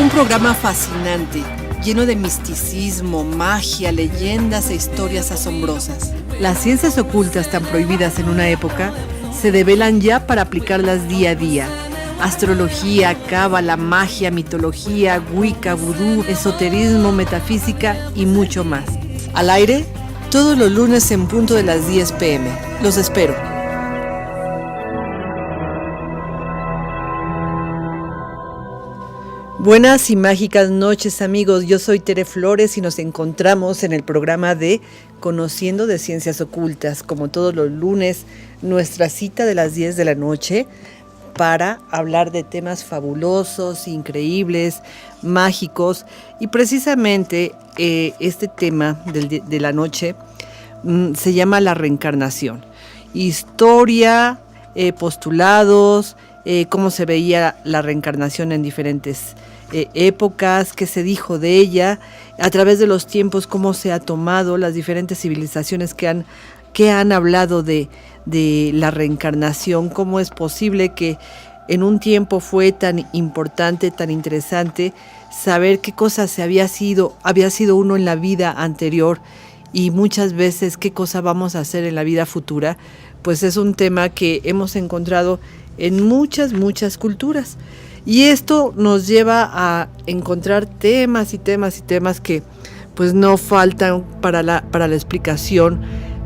Un programa fascinante, lleno de misticismo, magia, leyendas e historias asombrosas. Las ciencias ocultas tan prohibidas en una época se develan ya para aplicarlas día a día. Astrología, cábala, magia, mitología, wicca, vudú, esoterismo, metafísica y mucho más. Al aire, todos los lunes en punto de las 10 p.m. Los espero. Buenas y mágicas noches, amigos. Yo soy Tere Flores y nos encontramos en el programa de Conociendo de Ciencias Ocultas, como todos los lunes, nuestra cita de las 10 de la noche para hablar de temas fabulosos, increíbles, mágicos. Y precisamente este tema de la noche se llama la reencarnación. Historia, postulados, cómo se veía la reencarnación en diferentes épocas, qué se dijo de ella, a través de los tiempos, cómo se ha tomado las diferentes civilizaciones que han hablado de la reencarnación, cómo es posible que en un tiempo fue tan importante, tan interesante, saber qué cosas había sido uno en la vida anterior y muchas veces qué cosa vamos a hacer en la vida futura. Pues es un tema que hemos encontrado en muchas culturas. Y esto nos lleva a encontrar temas que pues no faltan para la explicación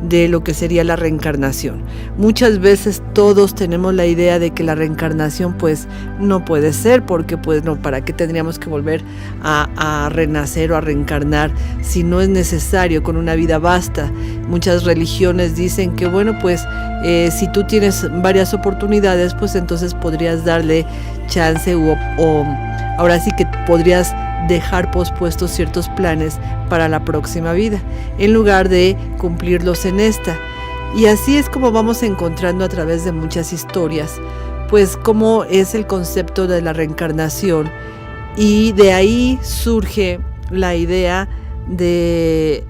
de lo que sería la reencarnación. Muchas veces todos tenemos la idea de que la reencarnación pues no puede ser, porque pues no, ¿para qué tendríamos que volver a renacer o a reencarnar si no es necesario? Con una vida basta. Muchas religiones dicen que bueno, pues si tú tienes varias oportunidades, pues entonces podrías darle chance o ahora sí que podrías dejar pospuestos ciertos planes para la próxima vida, en lugar de cumplirlos en esta. Y así es como vamos encontrando a través de muchas historias, pues cómo es el concepto de la reencarnación, y de ahí surge la idea de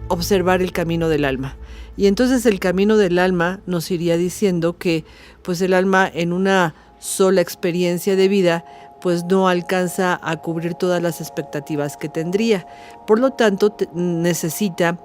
observar el camino del alma. Y entonces el camino del alma nos iría diciendo que pues el alma en una sola experiencia de vida pues no alcanza a cubrir todas las expectativas que tendría. Por lo tanto, necesita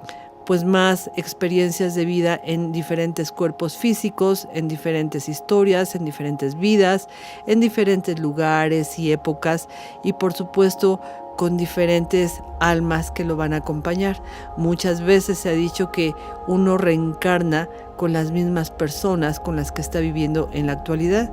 pues más experiencias de vida en diferentes cuerpos físicos, en diferentes historias, en diferentes vidas, en diferentes lugares y épocas, y por supuesto con diferentes almas que lo van a acompañar. Muchas veces se ha dicho que uno reencarna con las mismas personas con las que está viviendo en la actualidad.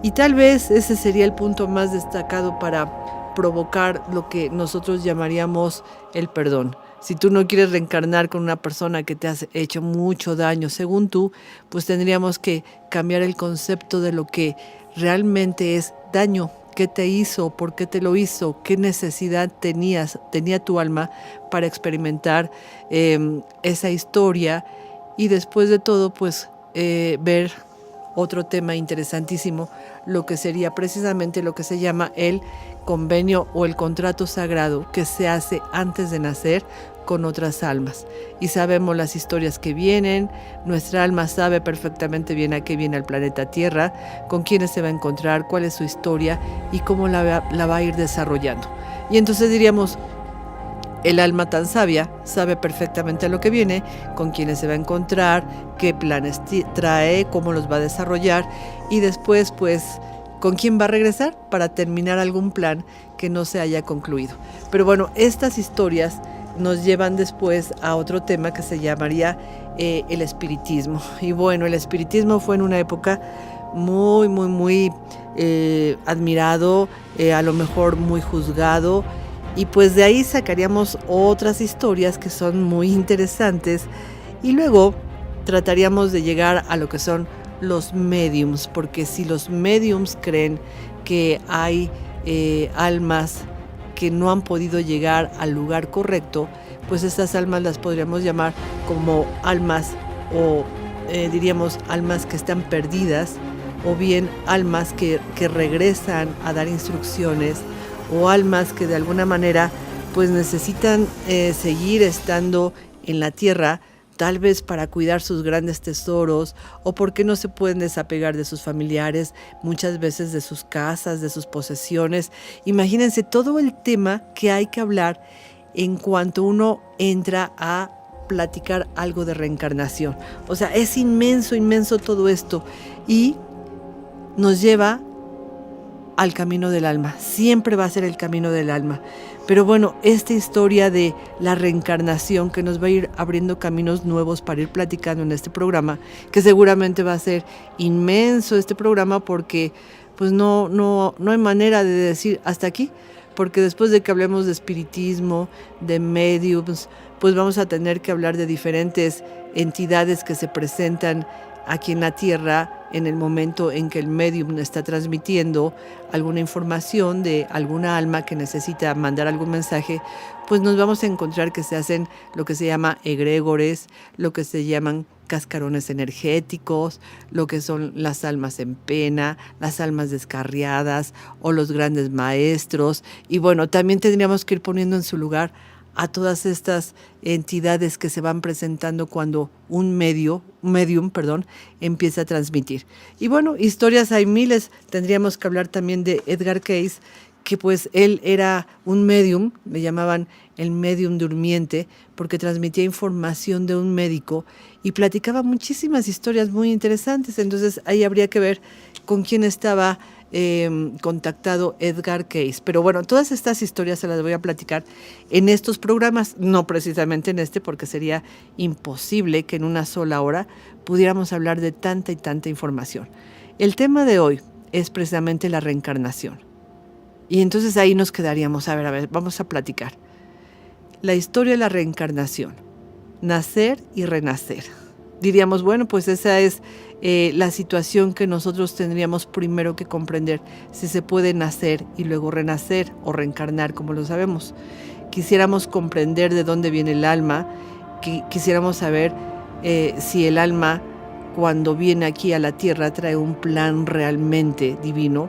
Y tal vez ese sería el punto más destacado para provocar lo que nosotros llamaríamos el perdón. Si tú no quieres reencarnar con una persona que te ha hecho mucho daño, según tú, pues tendríamos que cambiar el concepto de lo que realmente es daño. ¿Qué te hizo? ¿Por qué te lo hizo? ¿Qué necesidad tenía tu alma para experimentar esa historia? Y después de todo, pues ver otro tema interesantísimo, lo que sería precisamente lo que se llama el convenio o el contrato sagrado que se hace antes de nacer con otras almas. Y sabemos las historias que vienen, nuestra alma sabe perfectamente bien a qué viene al planeta Tierra, con quiénes se va a encontrar, cuál es su historia y cómo la va a ir desarrollando. Y entonces diríamos, el alma tan sabia sabe perfectamente a lo que viene, con quiénes se va a encontrar, qué planes trae, cómo los va a desarrollar y después pues con quién va a regresar para terminar algún plan que no se haya concluido. Pero bueno, estas historias nos llevan después a otro tema que se llamaría el espiritismo. Y bueno, el espiritismo fue en una época muy admirado, a lo mejor muy juzgado. Y pues de ahí sacaríamos otras historias que son muy interesantes y luego trataríamos de llegar a lo que son los médiums, porque si los médiums creen que hay almas que no han podido llegar al lugar correcto, pues estas almas las podríamos llamar como almas o diríamos almas que están perdidas, o bien almas que regresan a dar instrucciones, o almas que de alguna manera pues necesitan seguir estando en la tierra tal vez para cuidar sus grandes tesoros, o porque no se pueden desapegar de sus familiares, muchas veces de sus casas, de sus posesiones. Imagínense todo el tema que hay que hablar en cuanto uno entra a platicar algo de reencarnación. O sea, es inmenso, inmenso todo esto, y nos lleva al camino del alma. Siempre va a ser el camino del alma. Pero bueno, esta historia de la reencarnación que nos va a ir abriendo caminos nuevos para ir platicando en este programa, que seguramente va a ser inmenso este programa, porque pues no hay manera de decir hasta aquí, porque después de que hablemos de espiritismo, de mediums, pues vamos a tener que hablar de diferentes entidades que se presentan aquí en la Tierra en el momento en que el medium está transmitiendo alguna información de alguna alma que necesita mandar algún mensaje. Pues nos vamos a encontrar que se hacen lo que se llama egregores, lo que se llaman cascarones energéticos, lo que son las almas en pena, las almas descarriadas o los grandes maestros. Y bueno, también tendríamos que ir poniendo en su lugar a todas estas entidades que se van presentando cuando un medium, empieza a transmitir. Y bueno, historias hay miles. Tendríamos que hablar también de Edgar Cayce, que pues él era un medium, me llamaban el medium durmiente, porque transmitía información de un médico y platicaba muchísimas historias muy interesantes. Entonces ahí habría que ver con quién estaba contactado Edgar Cayce. Pero bueno, todas estas historias se las voy a platicar en estos programas, no precisamente en este, porque sería imposible que en una sola hora pudiéramos hablar de tanta y tanta información. El tema de hoy es precisamente la reencarnación. Y entonces ahí nos quedaríamos. A ver, vamos a platicar. La historia de la reencarnación. Nacer y renacer. Diríamos, bueno, pues esa es la situación que nosotros tendríamos primero que comprender, si se puede nacer y luego renacer o reencarnar, como lo sabemos. Quisiéramos comprender de dónde viene el alma, quisiéramos saber si el alma, cuando viene aquí a la tierra, trae un plan realmente divino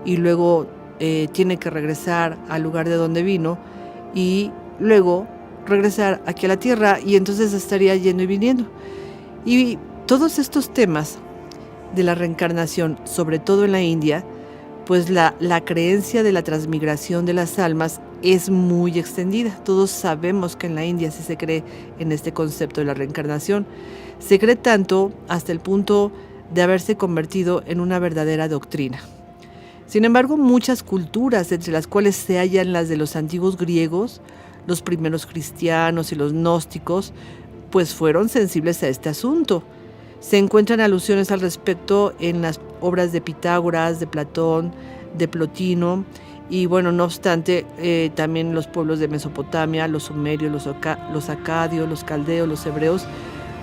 y luego tiene que regresar al lugar de donde vino y luego regresar aquí a la tierra, y entonces estaría yendo y viniendo. Y todos estos temas de la reencarnación, sobre todo en la India, pues la creencia de la transmigración de las almas es muy extendida. Todos sabemos que en la India sí se cree en este concepto de la reencarnación. Se cree tanto hasta el punto de haberse convertido en una verdadera doctrina. Sin embargo, muchas culturas, entre las cuales se hallan las de los antiguos griegos, los primeros cristianos y los gnósticos, pues fueron sensibles a este asunto. Se encuentran alusiones al respecto en las obras de Pitágoras, de Platón, de Plotino, y bueno, no obstante, también los pueblos de Mesopotamia, los sumerios, los acadios, los caldeos, los hebreos,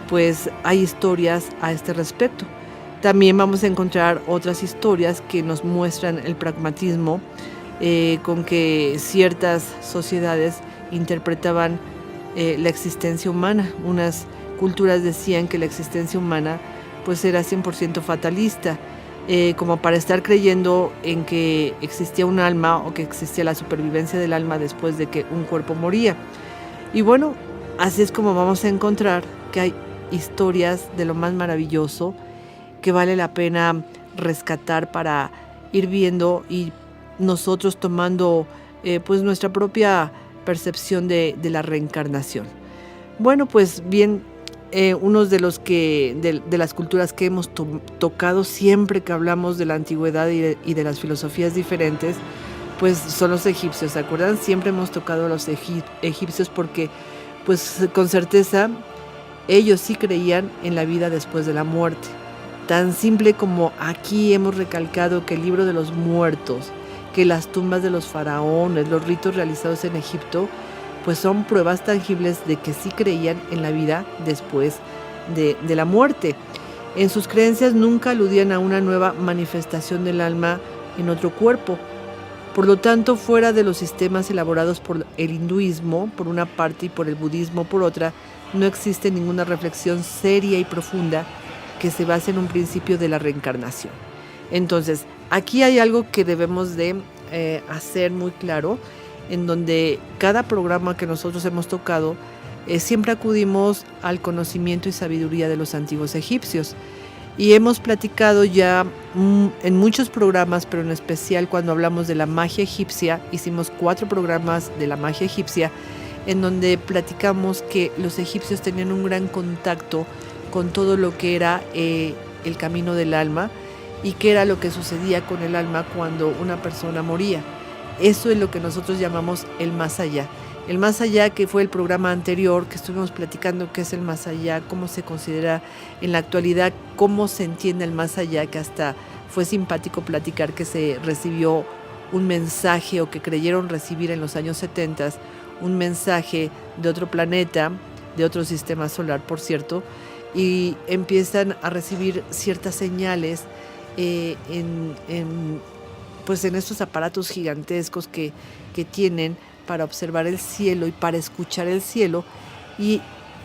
pues hay historias a este respecto. También vamos a encontrar otras historias que nos muestran el pragmatismo con que ciertas sociedades interpretaban la existencia humana. Unas culturas decían que la existencia humana pues era 100% fatalista, como para estar creyendo en que existía un alma o que existía la supervivencia del alma después de que un cuerpo moría. Y bueno, así es como vamos a encontrar que hay historias de lo más maravilloso que vale la pena rescatar para ir viendo y nosotros tomando pues nuestra propia percepción de la reencarnación. Bueno, pues bien, unos de las culturas que hemos tocado siempre que hablamos de la antigüedad y de las filosofías diferentes, pues son los egipcios. ¿Se acuerdan? Siempre hemos tocado a los egipcios porque pues con certeza ellos sí creían en la vida después de la muerte. Tan simple como aquí hemos recalcado que el libro de los muertos, que las tumbas de los faraones, los ritos realizados en Egipto, pues son pruebas tangibles de que sí creían en la vida después de la muerte. En sus creencias nunca aludían a una nueva manifestación del alma en otro cuerpo. Por lo tanto, fuera de los sistemas elaborados por el hinduismo, por una parte, y por el budismo, por otra, no existe ninguna reflexión seria y profunda que se base en un principio de la reencarnación. Entonces, aquí hay algo que debemos de hacer muy claro, en donde cada programa que nosotros hemos tocado siempre acudimos al conocimiento y sabiduría de los antiguos egipcios. Y hemos platicado ya en muchos programas, pero en especial cuando hablamos de la magia egipcia, hicimos 4 programas de la magia egipcia, en donde platicamos que los egipcios tenían un gran contacto con todo lo que era el camino del alma y qué era lo que sucedía con el alma cuando una persona moría. Eso es lo que nosotros llamamos el más allá. El más allá, que fue el programa anterior que estuvimos platicando qué es el más allá, cómo se considera en la actualidad, cómo se entiende el más allá, que hasta fue simpático platicar que se recibió un mensaje o que creyeron recibir en los años 70 un mensaje de otro planeta, de otro sistema solar, por cierto, y empiezan a recibir ciertas señales pues en estos aparatos gigantescos que tienen para observar el cielo y para escuchar el cielo, y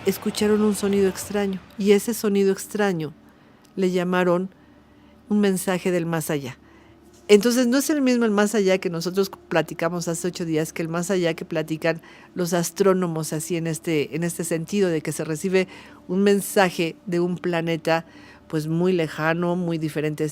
escucharon un sonido extraño, y ese sonido extraño le llamaron un mensaje del más allá. Entonces no es el mismo el más allá que nosotros platicamos hace 8 días que el más allá que platican los astrónomos, así en este sentido de que se recibe un mensaje de un planeta pues muy lejano, muy diferente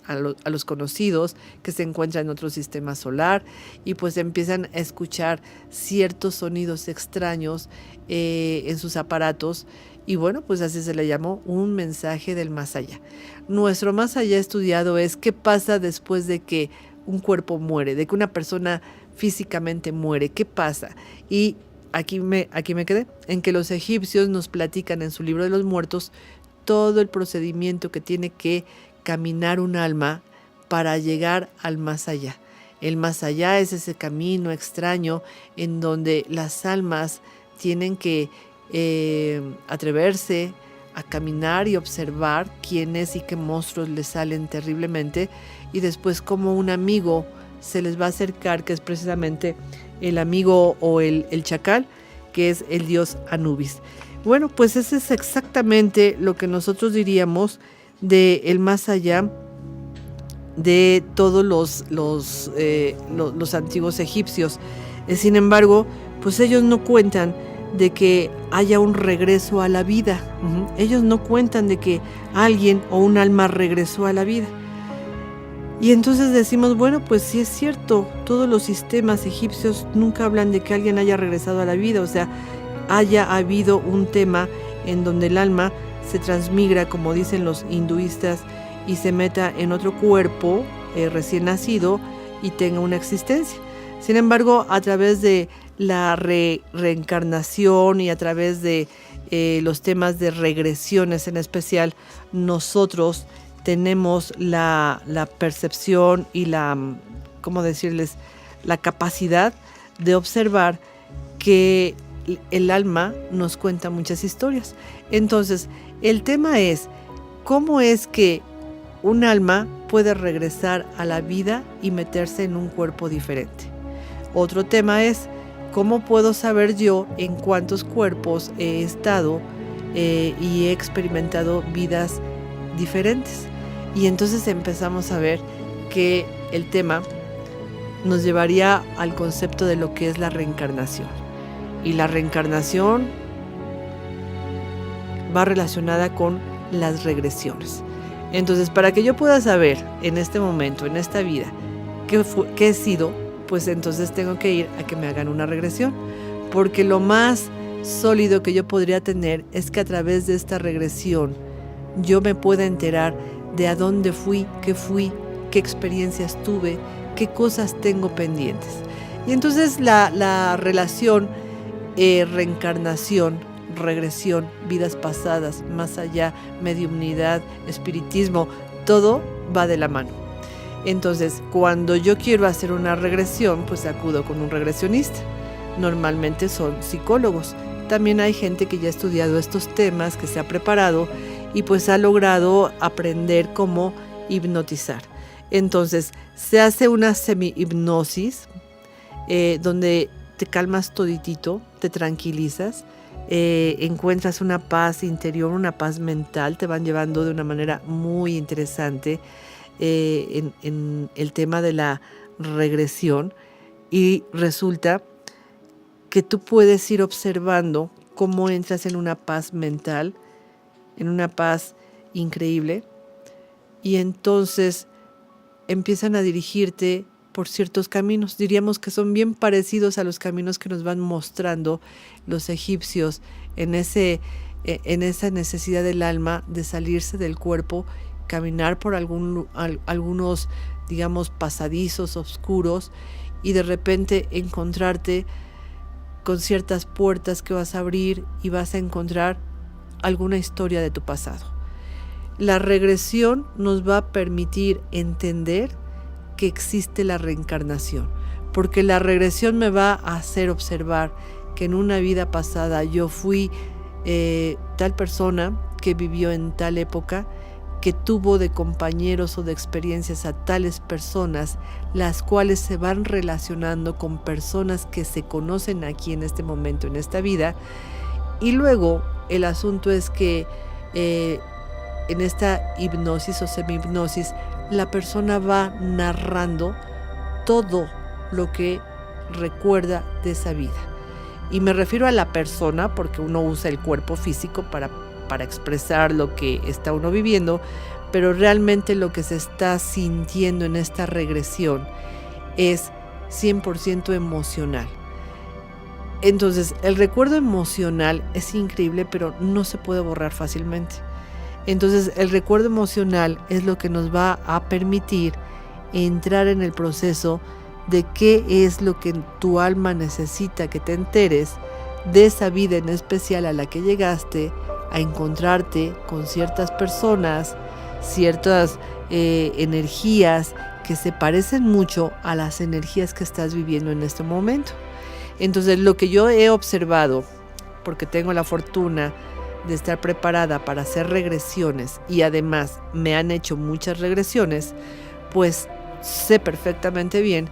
a los conocidos, que se encuentran en otro sistema solar, y pues empiezan a escuchar ciertos sonidos extraños en sus aparatos, y bueno, pues así se le llamó un mensaje del más allá. Nuestro más allá estudiado es qué pasa después de que un cuerpo muere, de que una persona físicamente muere, qué pasa. Y aquí me quedé, en que los egipcios nos platican en su libro de los muertos todo el procedimiento que tiene que caminar un alma para llegar al más allá. El más allá es ese camino extraño en donde las almas tienen que atreverse a caminar y observar quiénes y qué monstruos les salen terriblemente, y después como un amigo se les va a acercar, que es precisamente el amigo o el chacal, que es el dios Anubis. Bueno, pues ese es exactamente lo que nosotros diríamos de el más allá de todos los antiguos egipcios. Sin embargo, pues ellos no cuentan de que haya un regreso a la vida. Ellos no cuentan de que alguien o un alma regresó a la vida. Y entonces decimos, bueno, pues sí es cierto, todos los sistemas egipcios nunca hablan de que alguien haya regresado a la vida, o sea, haya habido un tema en donde el alma se transmigra, como dicen los hinduistas, y se meta en otro cuerpo recién nacido y tenga una existencia. Sin embargo, a través de la reencarnación y a través de los temas de regresiones en especial, nosotros tenemos la percepción y la capacidad de observar que el alma nos cuenta muchas historias. Entonces, el tema es cómo es que un alma puede regresar a la vida y meterse en un cuerpo diferente. Otro tema es cómo puedo saber yo en cuántos cuerpos he estado y he experimentado vidas diferentes. Y entonces empezamos a ver que el tema nos llevaría al concepto de lo que es la reencarnación. Y la reencarnación va relacionada con las regresiones. Entonces, para que yo pueda saber en este momento, en esta vida, qué he sido, pues entonces tengo que ir a que me hagan una regresión. Porque lo más sólido que yo podría tener es que a través de esta regresión yo me pueda enterar de a dónde fui, qué experiencias tuve, qué cosas tengo pendientes. Y entonces la relación reencarnación, regresión, vidas pasadas, más allá, mediumnidad, espiritismo, todo va de la mano. Entonces, cuando yo quiero hacer una regresión, pues acudo con un regresionista. Normalmente son psicólogos. También hay gente que ya ha estudiado estos temas, que se ha preparado y pues ha logrado aprender cómo hipnotizar. Entonces, se hace una semi-hipnosis donde te calmas toditito, te tranquilizas, encuentras una paz interior, una paz mental, te van llevando de una manera muy interesante en el tema de la regresión, y resulta que tú puedes ir observando cómo entras en una paz mental, en una paz increíble, y entonces empiezan a dirigirte por ciertos caminos. Diríamos que son bien parecidos a los caminos que nos van mostrando los egipcios en esa necesidad del alma de salirse del cuerpo, caminar por algunos, digamos, pasadizos oscuros y de repente encontrarte con ciertas puertas que vas a abrir y vas a encontrar alguna historia de tu pasado. La regresión nos va a permitir entender que existe la reencarnación, porque la regresión me va a hacer observar que en una vida pasada yo fui tal persona que vivió en tal época, que tuvo de compañeros o de experiencias a tales personas, las cuales se van relacionando con personas que se conocen aquí en este momento, en esta vida. Y luego el asunto es que en esta hipnosis o semi-hipnosis, la persona va narrando todo lo que recuerda de esa vida. Y me refiero a la persona porque uno usa el cuerpo físico para expresar lo que está uno viviendo, pero realmente lo que se está sintiendo en esta regresión es 100% emocional. Entonces, el recuerdo emocional es increíble, pero no se puede borrar fácilmente. Entonces, el recuerdo emocional es lo que nos va a permitir entrar en el proceso de qué es lo que tu alma necesita que te enteres de esa vida en especial a la que llegaste, a encontrarte con ciertas personas, ciertas energías que se parecen mucho a las energías que estás viviendo en este momento. Entonces, lo que yo he observado, porque tengo la fortuna de estar preparada para hacer regresiones y además me han hecho muchas regresiones, pues sé perfectamente bien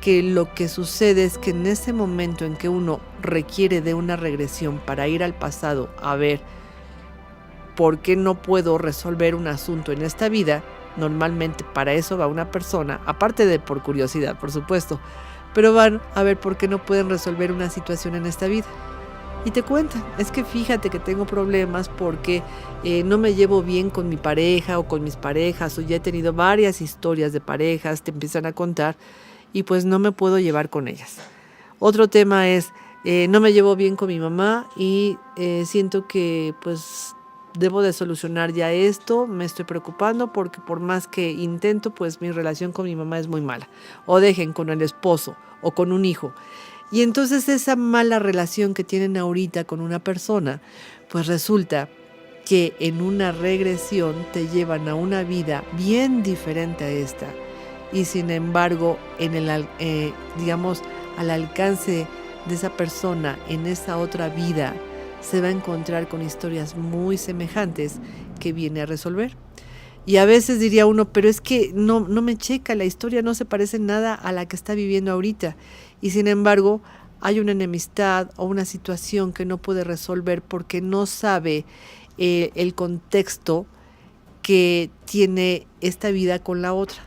que lo que sucede es que en ese momento en que uno requiere de una regresión para ir al pasado a ver por qué no puedo resolver un asunto en esta vida, normalmente para eso va una persona, aparte de por curiosidad, por supuesto, pero van a ver por qué no pueden resolver una situación en esta vida. Y te cuentan, es que fíjate que tengo problemas porque no me llevo bien con mi pareja o con mis parejas, o ya he tenido varias historias de parejas, te empiezan a contar y pues no me puedo llevar con ellas. Otro tema es, no me llevo bien con mi mamá y siento que pues debo de solucionar ya esto, me estoy preocupando porque por más que intento, pues mi relación con mi mamá es muy mala. O dejen con el esposo o con un hijo. Y entonces esa mala relación que tienen ahorita con una persona, pues resulta que en una regresión te llevan a una vida bien diferente a esta. Y sin embargo, digamos, al alcance de esa persona en esa otra vida, se va a encontrar con historias muy semejantes que viene a resolver. Y a veces diría uno, pero es que no me checa, la historia no se parece nada a la que está viviendo ahorita. Y sin embargo, hay una enemistad o una situación que no puede resolver porque no sabe el contexto que tiene esta vida con la otra.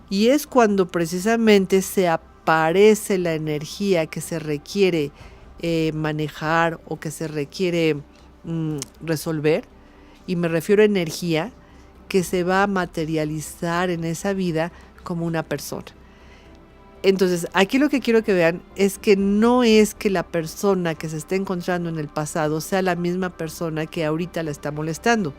Y es cuando precisamente se aparece la energía que se requiere manejar o que se requiere resolver. Y me refiero a energía que se va a materializar en esa vida como una persona. Entonces, aquí lo que quiero que vean es que no es que la persona que se está encontrando en el pasado sea la misma persona que ahorita la está molestando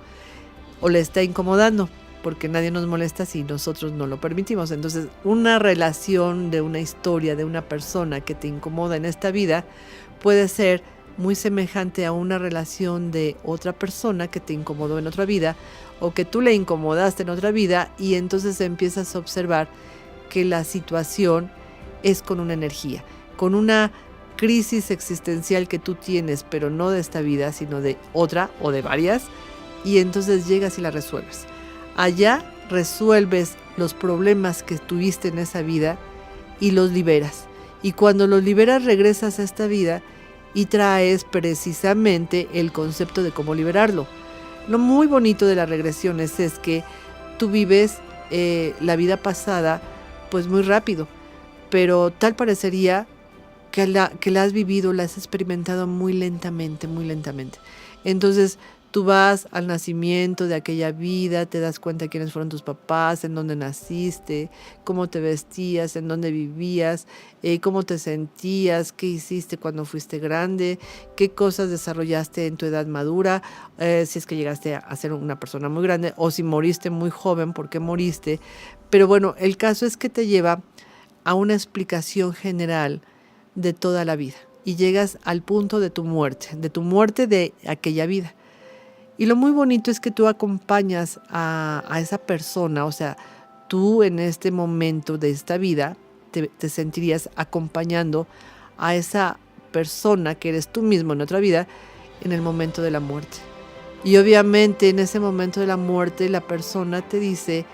o le está incomodando, porque nadie nos molesta si nosotros no lo permitimos. Entonces, una relación de una historia de una persona que te incomoda en esta vida puede ser muy semejante a una relación de otra persona que te incomodó en otra vida o que tú le incomodaste en otra vida, y entonces empiezas a observar que la situación es con una energía, con una crisis existencial que tú tienes, pero no de esta vida, sino de otra o de varias, y entonces llegas y la resuelves. Allá resuelves los problemas que tuviste en esa vida y los liberas. Y cuando los liberas, regresas a esta vida y traes precisamente el concepto de cómo liberarlo. Lo muy bonito de las regresiones es que tú vives la vida pasada pues muy rápido, pero tal parecería que la has vivido, la has experimentado muy lentamente, muy lentamente. Entonces, tú vas al nacimiento de aquella vida, te das cuenta quiénes fueron tus papás, en dónde naciste, cómo te vestías, en dónde vivías, cómo te sentías, qué hiciste cuando fuiste grande, qué cosas desarrollaste en tu edad madura, si es que llegaste a ser una persona muy grande o si moriste muy joven, por qué moriste. Pero bueno, el caso es que te lleva a una explicación general de toda la vida y llegas al punto de tu muerte de aquella vida. Y lo muy bonito es que tú acompañas a esa persona, o sea, tú en este momento de esta vida te sentirías acompañando a esa persona que eres tú mismo en otra vida en el momento de la muerte. Y obviamente en ese momento de la muerte la persona te dice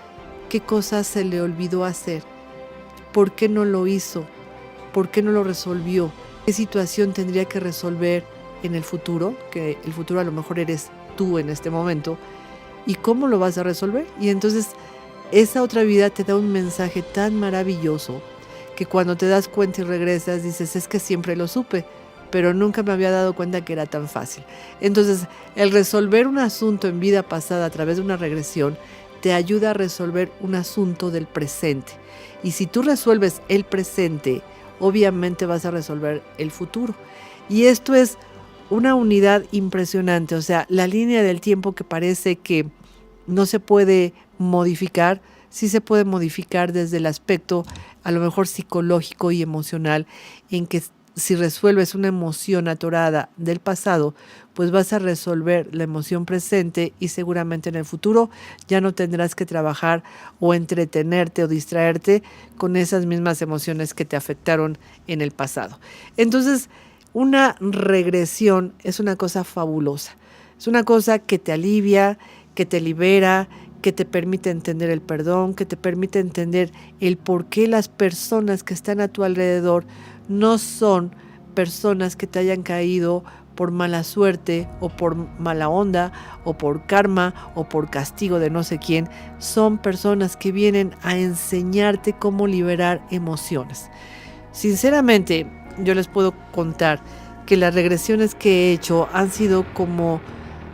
qué cosas se le olvidó hacer, por qué no lo hizo, por qué no lo resolvió, qué situación tendría que resolver en el futuro, que el futuro a lo mejor eres tú en este momento, y cómo lo vas a resolver. Y entonces esa otra vida te da un mensaje tan maravilloso que cuando te das cuenta y regresas dices, es que siempre lo supe, pero nunca me había dado cuenta que era tan fácil. Entonces el resolver un asunto en vida pasada a través de una regresión te ayuda a resolver un asunto del presente. Y si tú resuelves el presente, obviamente vas a resolver el futuro. Y esto es una unidad impresionante, o sea, la línea del tiempo que parece que no se puede modificar, sí se puede modificar desde el aspecto a lo mejor psicológico y emocional, en que si resuelves una emoción atorada del pasado, pues vas a resolver la emoción presente y seguramente en el futuro ya no tendrás que trabajar o entretenerte o distraerte con esas mismas emociones que te afectaron en el pasado. Entonces, una regresión es una cosa fabulosa, es una cosa que te alivia, que te libera, que te permite entender el perdón, que te permite entender el por qué las personas que están a tu alrededor no son personas que te hayan caído por mala suerte o por mala onda o por karma o por castigo de no sé quién. Son personas que vienen a enseñarte cómo liberar emociones. Sinceramente, yo les puedo contar que las regresiones que he hecho han sido como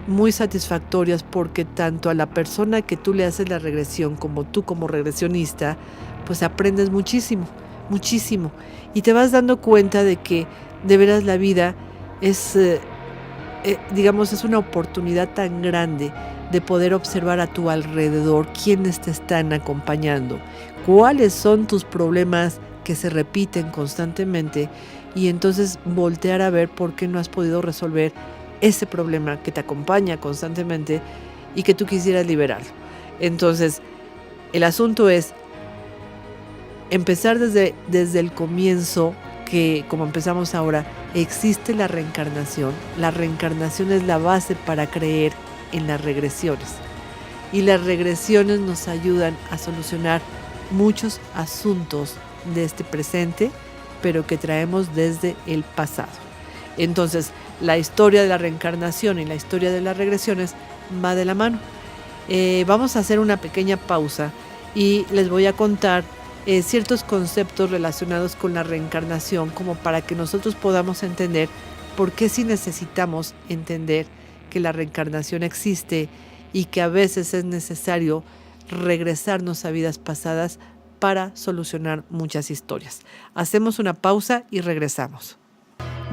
muy satisfactorias porque tanto a la persona que tú le haces la regresión como tú como regresionista, pues aprendes muchísimo, muchísimo. Y te vas dando cuenta de que de veras la vida es, digamos, es una oportunidad tan grande de poder observar a tu alrededor quiénes te están acompañando, cuáles son tus problemas que se repiten constantemente y entonces voltear a ver por qué no has podido resolver ese problema que te acompaña constantemente y que tú quisieras liberarlo. Entonces, el asunto es empezar desde el comienzo, que como empezamos ahora, existe la reencarnación. La reencarnación es la base para creer en las regresiones. Y las regresiones nos ayudan a solucionar muchos asuntos de este presente, pero que traemos desde el pasado. Entonces, la historia de la reencarnación y la historia de las regresiones va de la mano. Vamos a hacer una pequeña pausa y les voy a contar ciertos conceptos relacionados con la reencarnación, como para que nosotros podamos entender por qué sí necesitamos entender que la reencarnación existe y que a veces es necesario regresarnos a vidas pasadas para solucionar muchas historias. Hacemos una pausa y regresamos.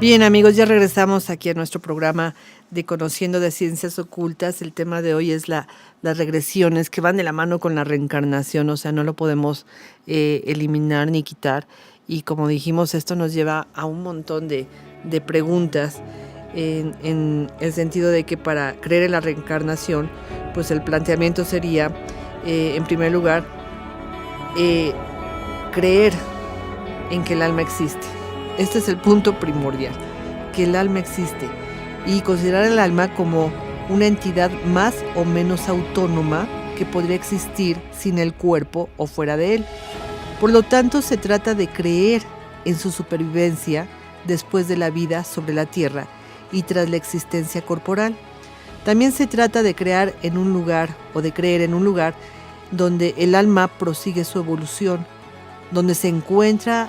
Bien, amigos, ya regresamos aquí a nuestro programa de Conociendo de Ciencias Ocultas. El tema de hoy es las regresiones que van de la mano con la reencarnación, o sea, no lo podemos eliminar ni quitar. Y como dijimos, esto nos lleva a un montón de preguntas en el sentido de que para creer en la reencarnación, pues el planteamiento sería, en primer lugar, creer en que el alma existe. Este es el punto primordial, que el alma existe, y considerar el alma como una entidad más o menos autónoma que podría existir sin el cuerpo o fuera de él. Por lo tanto, se trata de creer en su supervivencia después de la vida sobre la tierra y tras la existencia corporal. También se trata de creer en un lugar donde el alma prosigue su evolución, donde se encuentra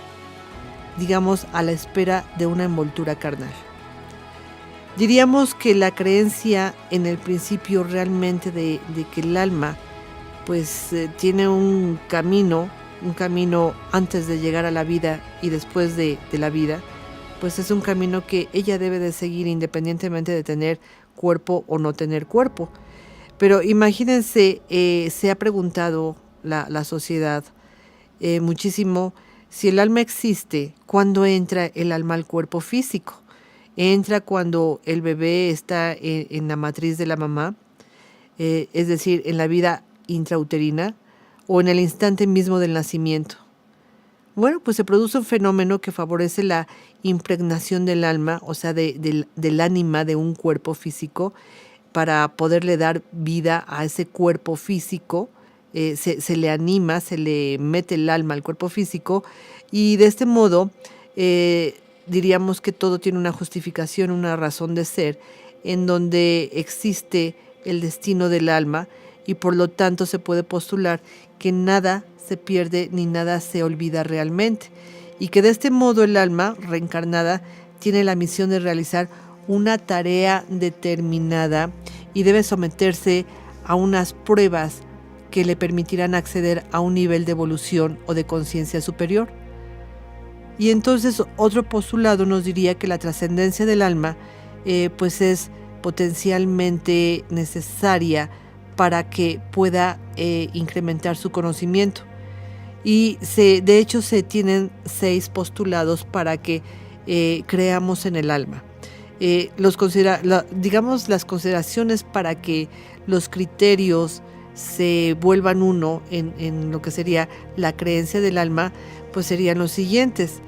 digamos, a la espera de una envoltura carnal. Diríamos que la creencia en el principio realmente de que el alma pues tiene un camino antes de llegar a la vida y después de la vida, pues es un camino que ella debe de seguir independientemente de tener cuerpo o no tener cuerpo. Pero imagínense, se ha preguntado la sociedad muchísimo si el alma existe, ¿cuándo entra el alma al cuerpo físico? ¿Entra cuando el bebé está en la matriz de la mamá? Es decir, en la vida intrauterina o en el instante mismo del nacimiento. Bueno, pues se produce un fenómeno que favorece la impregnación del alma, o sea, del ánima de un cuerpo físico, para poderle dar vida a ese cuerpo físico. Se le anima, se le mete el alma al cuerpo físico y de este modo diríamos que todo tiene una justificación, una razón de ser, en donde existe el destino del alma y por lo tanto se puede postular que nada se pierde ni nada se olvida realmente y que de este modo el alma reencarnada tiene la misión de realizar una tarea determinada y debe someterse a unas pruebas que le permitirán acceder a un nivel de evolución o de conciencia superior. Y entonces otro postulado nos diría que la trascendencia del alma pues es potencialmente necesaria para que pueda incrementar su conocimiento. Y de hecho se tienen 6 postulados para que creamos en el alma. Digamos las consideraciones para que los criterios se vuelvan uno en lo que sería la creencia del alma, pues serían los siguientes.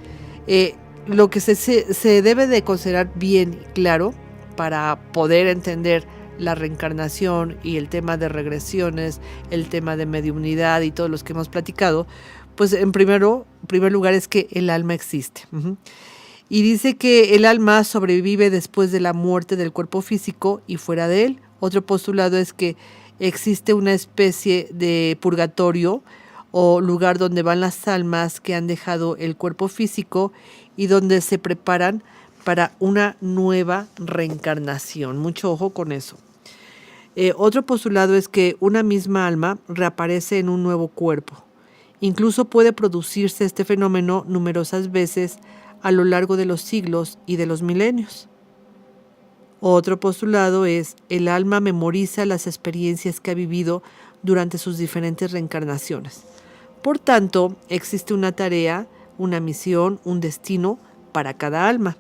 Lo que se debe de considerar bien claro para poder entender la reencarnación y el tema de regresiones, el tema de mediunidad y todos los que hemos platicado, pues en primer lugar es que el alma existe. Y dice que el alma sobrevive después de la muerte del cuerpo físico y fuera de él. Otro postulado es que existe una especie de purgatorio o lugar donde van las almas que han dejado el cuerpo físico y donde se preparan para una nueva reencarnación. Mucho ojo con eso. Otro postulado es que una misma alma reaparece en un nuevo cuerpo. Incluso puede producirse este fenómeno numerosas veces a lo largo de los siglos y de los milenios. Otro postulado es el alma memoriza las experiencias que ha vivido durante sus diferentes reencarnaciones. Por tanto, existe una tarea, una misión, un destino para cada alma.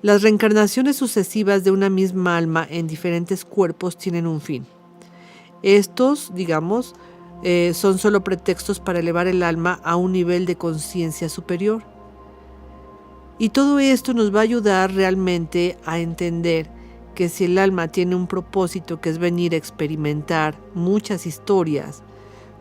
Las reencarnaciones sucesivas de una misma alma en diferentes cuerpos tienen un fin. Estos, digamos, son solo pretextos para elevar el alma a un nivel de conciencia superior. Y todo esto nos va a ayudar realmente a entender que si el alma tiene un propósito que es venir a experimentar muchas historias,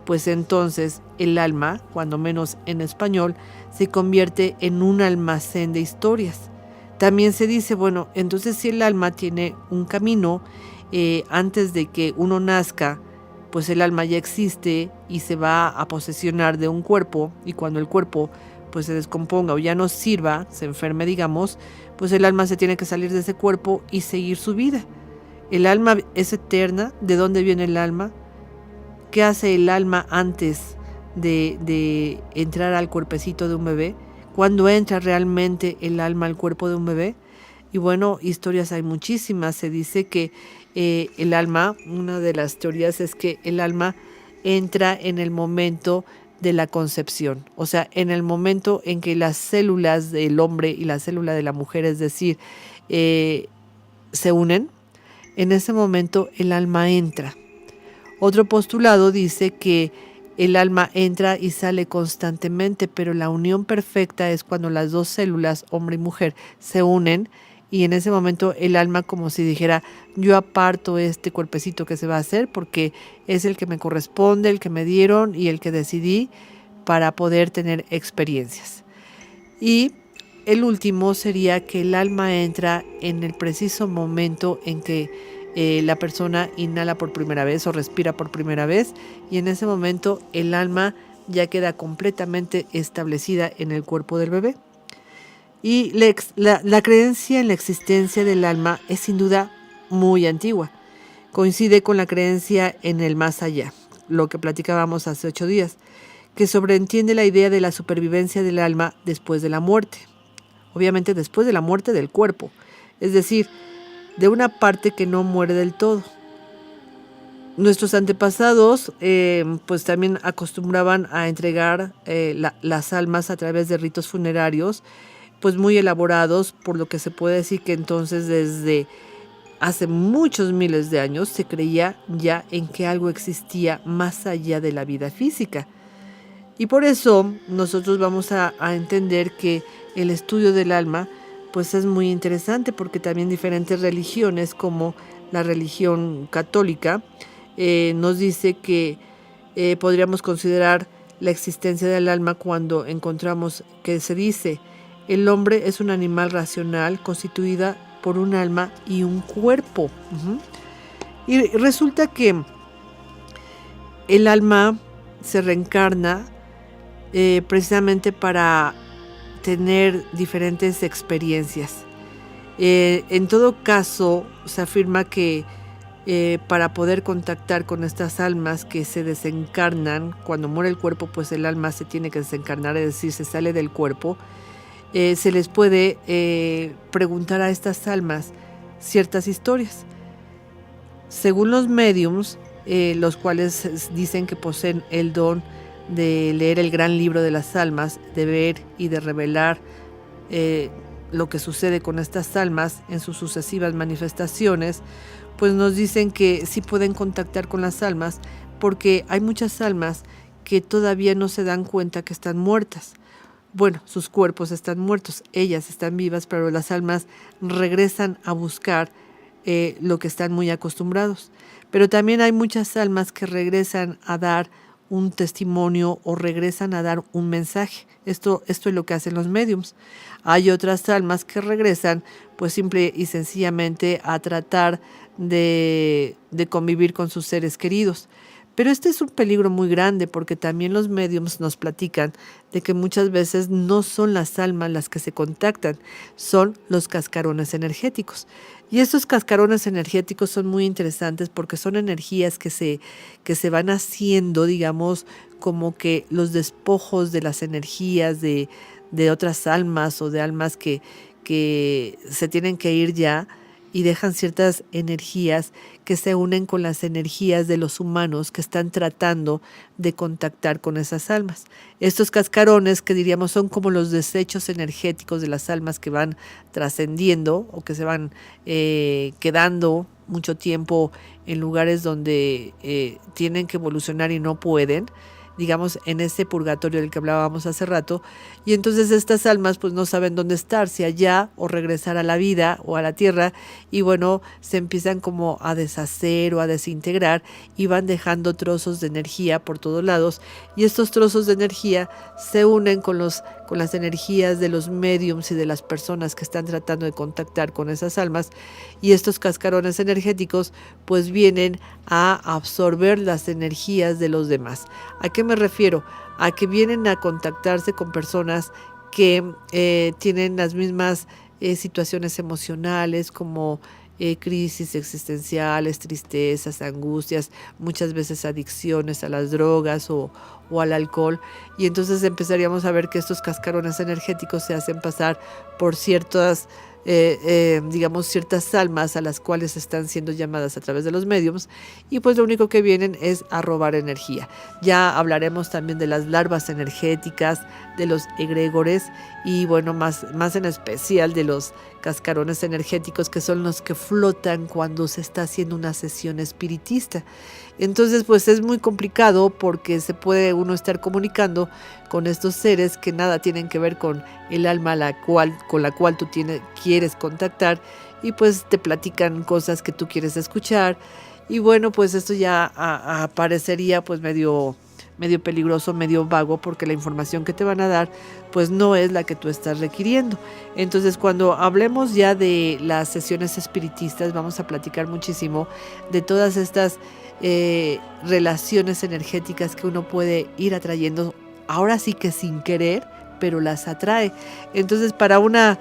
pues entonces el alma, cuando menos en español, se convierte en un almacén de historias. También se dice, bueno, entonces si el alma tiene un camino, antes de que uno nazca, pues el alma ya existe y se va a posesionar de un cuerpo, y cuando el cuerpo pues se descomponga o ya no sirva, se enferme, digamos, pues el alma se tiene que salir de ese cuerpo y seguir su vida. El alma es eterna. ¿De dónde viene el alma? ¿Qué hace el alma antes de entrar al cuerpecito de un bebé? ¿Cuándo entra realmente el alma al cuerpo de un bebé? Y bueno, historias hay muchísimas. Se dice que el alma, una de las teorías es que el alma entra en el momento de la concepción, o sea, en el momento en que las células del hombre y la célula de la mujer, es decir, se unen, en ese momento el alma entra. Otro postulado dice que el alma entra y sale constantemente, pero la unión perfecta es cuando las dos células, hombre y mujer, se unen y en ese momento el alma como si dijera, yo aparto este cuerpecito que se va a hacer porque es el que me corresponde, el que me dieron y el que decidí para poder tener experiencias. Y el último sería que el alma entra en el preciso momento en que la persona inhala por primera vez o respira por primera vez y en ese momento el alma ya queda completamente establecida en el cuerpo del bebé. Y la creencia en la existencia del alma es sin duda muy antigua. Coincide con la creencia en el más allá, lo que platicábamos hace 8 días, que sobreentiende la idea de la supervivencia del alma después de la muerte. Obviamente después de la muerte del cuerpo, es decir, de una parte que no muere del todo. Nuestros antepasados pues también acostumbraban a entregar las almas a través de ritos funerarios pues muy elaborados, por lo que se puede decir que entonces desde hace muchos miles de años se creía ya en que algo existía más allá de la vida física. Y por eso nosotros vamos a entender que el estudio del alma pues es muy interesante, porque también diferentes religiones como la religión católica nos dice que podríamos considerar la existencia del alma cuando encontramos que se dice: el hombre es un animal racional constituida por un alma y un cuerpo. Y resulta que el alma se reencarna precisamente para tener diferentes experiencias. En todo caso, se afirma que para poder contactar con estas almas que se desencarnan, cuando muere el cuerpo, pues el alma se tiene que desencarnar, es decir, se sale del cuerpo. Se les puede preguntar a estas almas ciertas historias. Según los médiums, los cuales dicen que poseen el don de leer el gran libro de las almas, de ver y de revelar lo que sucede con estas almas en sus sucesivas manifestaciones, pues nos dicen que sí pueden contactar con las almas, porque hay muchas almas que todavía no se dan cuenta que están muertas. Bueno, sus cuerpos están muertos, ellas están vivas, pero las almas regresan a buscar lo que están muy acostumbrados. Pero también hay muchas almas que regresan a dar un testimonio o regresan a dar un mensaje. Esto es lo que hacen los médiums. Hay otras almas que regresan pues simple y sencillamente a tratar de convivir con sus seres queridos. Pero este es un peligro muy grande, porque también los médiums nos platican de que muchas veces no son las almas las que se contactan, son los cascarones energéticos. Y estos cascarones energéticos son muy interesantes porque son energías que se van haciendo, digamos, como que los despojos de las energías de otras almas o de almas que se tienen que ir ya, y dejan ciertas energías que se unen con las energías de los humanos que están tratando de contactar con esas almas. Estos cascarones, que diríamos son como los desechos energéticos de las almas que van trascendiendo o que se van quedando mucho tiempo en lugares donde tienen que evolucionar y no pueden, digamos, en ese purgatorio del que hablábamos hace rato, y entonces estas almas pues no saben dónde estar, si allá o regresar a la vida o a la tierra, y bueno, se empiezan como a deshacer o a desintegrar y van dejando trozos de energía por todos lados, y estos trozos de energía se unen con las energías de los médiums y de las personas que están tratando de contactar con esas almas, y estos cascarones energéticos pues vienen a absorber las energías de los demás. ¿A qué me refiero? A que vienen a contactarse con personas que tienen las mismas situaciones emocionales, como crisis existenciales, tristezas, angustias, muchas veces adicciones a las drogas o al alcohol, y entonces empezaríamos a ver que estos cascarones energéticos se hacen pasar por ciertas digamos, ciertas almas a las cuales están siendo llamadas a través de los médiums, y pues lo único que vienen es a robar energía. Ya hablaremos también de las larvas energéticas, de los egregores, y bueno, más en especial de los cascarones energéticos, que son los que flotan cuando se está haciendo una sesión espiritista. Entonces pues es muy complicado, porque se puede uno estar comunicando con estos seres que nada tienen que ver con el alma con la cual tú quieres contactar, y pues te platican cosas que tú quieres escuchar, y bueno, pues esto ya aparecería pues medio peligroso, medio vago, porque la información que te van a dar pues no es la que tú estás requiriendo. Entonces, cuando hablemos ya de las sesiones espiritistas, vamos a platicar muchísimo de todas estas relaciones energéticas que uno puede ir atrayendo, ahora sí que sin querer, pero las atrae. Entonces, para una,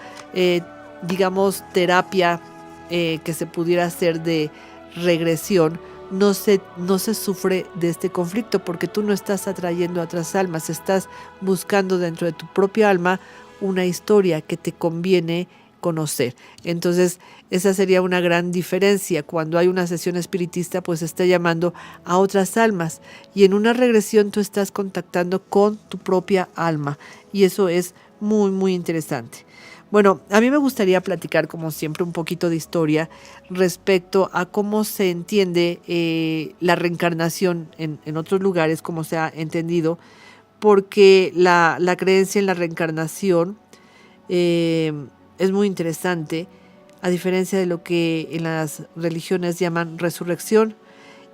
digamos, terapia que se pudiera hacer de regresión, no se sufre de este conflicto, porque tú no estás atrayendo a otras almas, estás buscando dentro de tu propia alma una historia que te conviene conocer. Entonces, esa sería una gran diferencia. Cuando hay una sesión espiritista, pues está llamando a otras almas, y en una regresión tú estás contactando con tu propia alma, y eso es muy, muy interesante. Bueno, a mí me gustaría platicar, como siempre, un poquito de historia respecto a cómo se entiende la reencarnación en otros lugares, cómo se ha entendido, porque la creencia en la reencarnación es muy interesante, a diferencia de lo que en las religiones llaman resurrección.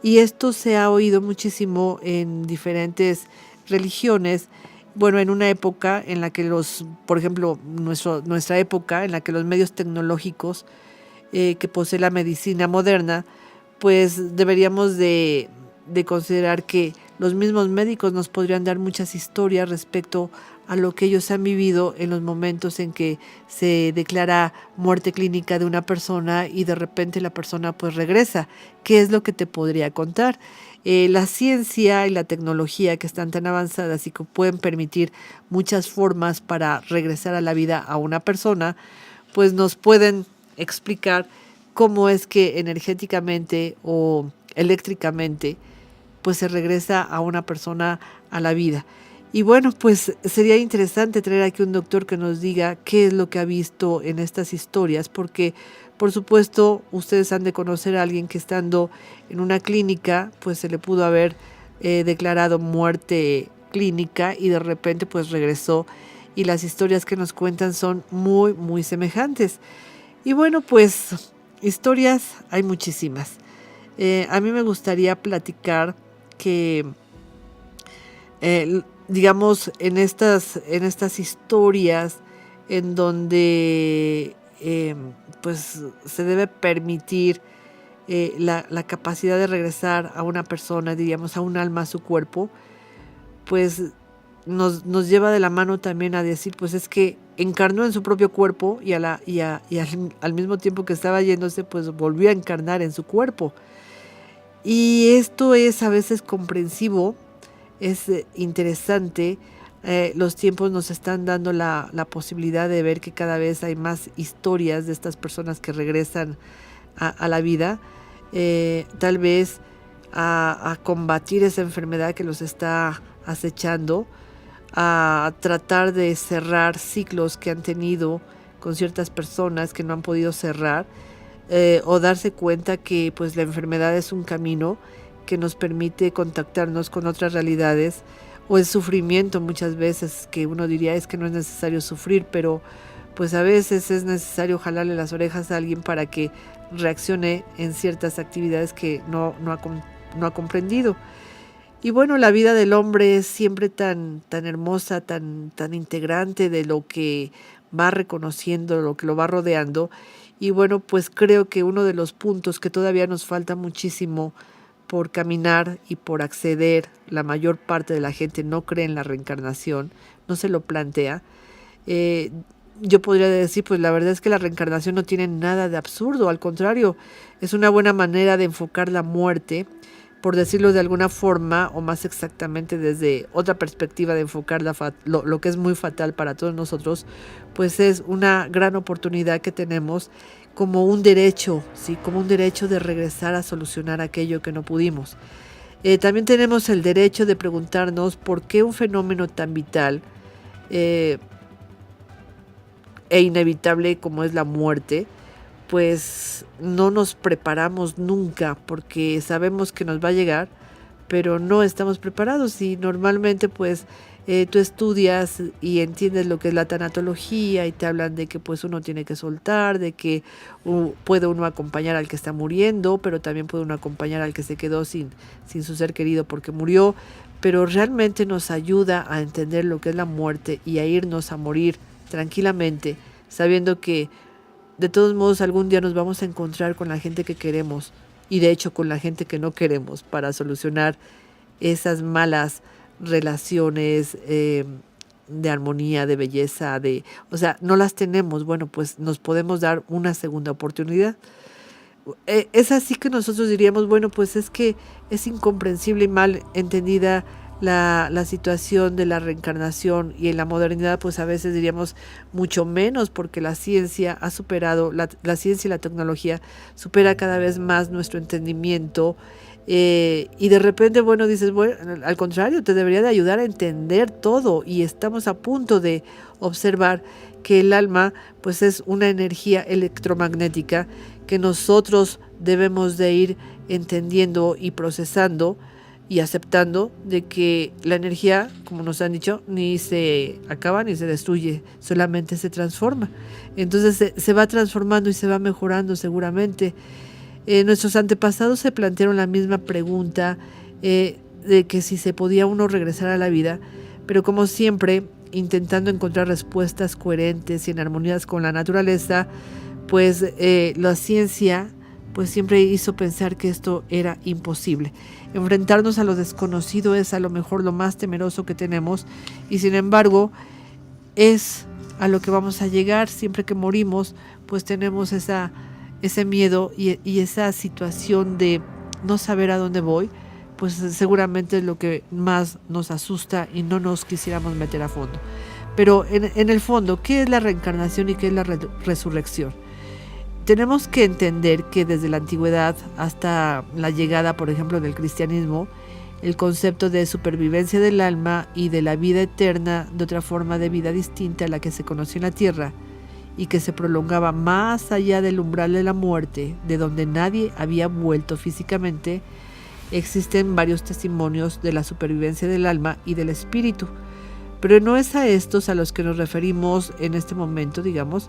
Y esto se ha oído muchísimo en diferentes religiones. Bueno, en una época en la que por ejemplo, nuestra época, en la que los medios tecnológicos que posee la medicina moderna, pues deberíamos de considerar que los mismos médicos nos podrían dar muchas historias respecto a lo que ellos han vivido en los momentos en que se declara muerte clínica de una persona y de repente la persona pues regresa. ¿Qué es lo que te podría contar? La ciencia y la tecnología, que están tan avanzadas y que pueden permitir muchas formas para regresar a la vida a una persona, pues nos pueden explicar cómo es que energéticamente o eléctricamente pues se regresa a una persona a la vida. Y bueno, pues sería interesante traer aquí un doctor que nos diga qué es lo que ha visto en estas historias, porque por supuesto ustedes han de conocer a alguien que, estando en una clínica, pues se le pudo haber declarado muerte clínica y de repente pues regresó, y las historias que nos cuentan son muy, muy semejantes. Y bueno, pues historias hay muchísimas. A mí me gustaría platicar que digamos, en estas historias en donde pues se debe permitir la capacidad de regresar a una persona, diríamos, a un alma, a su cuerpo, pues nos lleva de la mano también a decir, pues es que encarnó en su propio cuerpo y al mismo tiempo que estaba yéndose, pues volvió a encarnar en su cuerpo. Y esto es a veces comprensivo, es interesante. Los tiempos nos están dando la posibilidad de ver que cada vez hay más historias de estas personas que regresan a la vida, tal vez a combatir esa enfermedad que los está acechando, a tratar de cerrar ciclos que han tenido con ciertas personas que no han podido cerrar, o darse cuenta que pues la enfermedad es un camino que nos permite contactarnos con otras realidades, o el sufrimiento muchas veces, que uno diría es que no es necesario sufrir, pero pues a veces es necesario jalarle las orejas a alguien para que reaccione en ciertas actividades que no ha comprendido. Y bueno, la vida del hombre es siempre tan hermosa, tan integrante de lo que va reconociendo, lo que lo va rodeando. Y bueno, pues creo que uno de los puntos que todavía nos falta muchísimo por caminar y por acceder, la mayor parte de la gente no cree en la reencarnación, no se lo plantea. Yo podría decir, pues la verdad es que la reencarnación no tiene nada de absurdo, al contrario, es una buena manera de enfocar la muerte, por decirlo de alguna forma, o más exactamente desde otra perspectiva de enfocar lo que es muy fatal para todos nosotros, pues es una gran oportunidad que tenemos como un derecho, ¿sí? Como un derecho de regresar a solucionar aquello que no pudimos. También tenemos el derecho de preguntarnos por qué un fenómeno tan vital e inevitable como es la muerte, pues no nos preparamos nunca, porque sabemos que nos va a llegar, pero no estamos preparados. Y normalmente pues tú estudias y entiendes lo que es la tanatología, y te hablan de que pues uno tiene que soltar, de que puede uno acompañar al que está muriendo, pero también puede uno acompañar al que se quedó sin su ser querido porque murió, pero realmente nos ayuda a entender lo que es la muerte y a irnos a morir tranquilamente, sabiendo que de todos modos algún día nos vamos a encontrar con la gente que queremos, y de hecho con la gente que no queremos, para solucionar esas malas relaciones, de armonía, de belleza, o sea, no las tenemos. Bueno, pues nos podemos dar una segunda oportunidad. Es así que nosotros diríamos, bueno, pues es que es incomprensible y mal entendida la situación de la reencarnación, y en la modernidad pues a veces diríamos mucho menos, porque la ciencia ha superado, la ciencia y la tecnología supera cada vez más nuestro entendimiento, y de repente, bueno, dices, bueno, al contrario, te debería de ayudar a entender todo, y estamos a punto de observar que el alma pues es una energía electromagnética que nosotros debemos de ir entendiendo y procesando y aceptando, de que la energía, como nos han dicho, ni se acaba ni se destruye, solamente se transforma. Entonces se va transformando y se va mejorando seguramente. Nuestros antepasados se plantearon la misma pregunta, de que si se podía uno regresar a la vida, pero como siempre, intentando encontrar respuestas coherentes y en armonías con la naturaleza, pues la ciencia pues siempre hizo pensar que esto era imposible. Enfrentarnos a lo desconocido es a lo mejor lo más temeroso que tenemos, y sin embargo es a lo que vamos a llegar. Siempre que morimos pues tenemos ese miedo y esa situación de no saber a dónde voy, pues seguramente es lo que más nos asusta y no nos quisiéramos meter a fondo. Pero en el fondo, ¿qué es la reencarnación y qué es la resurrección? Tenemos que entender que desde la antigüedad hasta la llegada, por ejemplo, del cristianismo, el concepto de supervivencia del alma y de la vida eterna, de otra forma de vida distinta a la que se conoció en la tierra y que se prolongaba más allá del umbral de la muerte, de donde nadie había vuelto físicamente, existen varios testimonios de la supervivencia del alma y del espíritu. Pero no es a estos a los que nos referimos en este momento, digamos.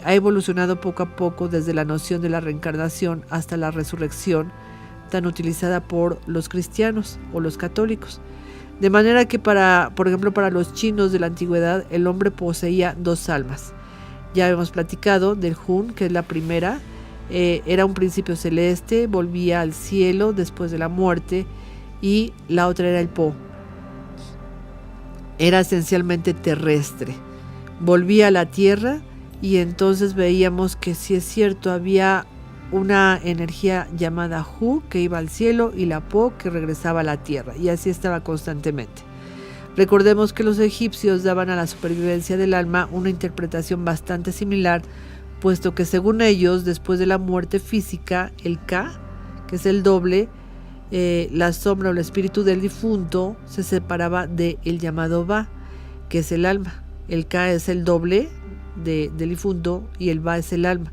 Ha evolucionado poco a poco desde la noción de la reencarnación hasta la resurrección, tan utilizada por los cristianos o los católicos. De manera que por ejemplo, para los chinos de la antigüedad, el hombre poseía dos almas. Ya hemos platicado del Hun, que es la primera, era un principio celeste, volvía al cielo después de la muerte, y la otra era el Po. Era esencialmente terrestre, volvía a la tierra, y entonces veíamos que sí es cierto, había una energía llamada Hu que iba al cielo y la Po que regresaba a la tierra, y así estaba constantemente. Recordemos que los egipcios daban a la supervivencia del alma una interpretación bastante similar, puesto que según ellos, después de la muerte física, el Ka, que es el doble, la sombra o el espíritu del difunto, se separaba del llamado Ba, que es el alma. El Ka es el doble del difunto y el Ba es el alma.